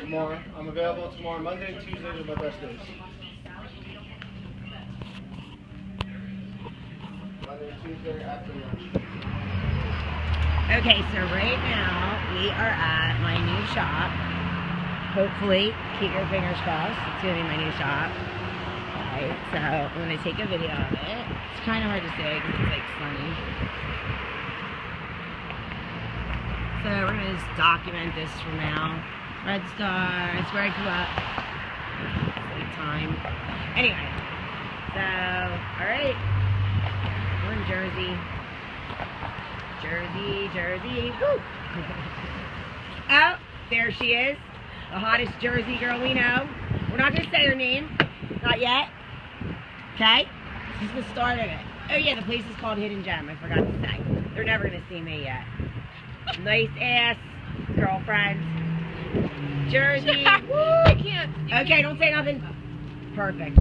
Tomorrow. I'm available tomorrow. Monday and Tuesday are my best days. Monday and Tuesday after lunch. Okay, so right now we are at my new shop. Hopefully, keep your fingers crossed. It's gonna be my new shop. Okay, so I'm gonna take a video of it. It's kind of hard to say because it's like sunny. So we're gonna just document this for now. Red Star, it's where I grew up. It's like time. Anyway, so alright. We're in Jersey. Jersey. Woo! Oh, there she is. The hottest Jersey girl we know. We're not gonna say her name. Not yet. Okay? This is the start of it. Oh yeah, the place is called Hidden Gem. I forgot to say. They're never gonna see me yet. Nice ass girlfriend. Jersey. Woo! I can't. Okay, don't say nothing. Perfect.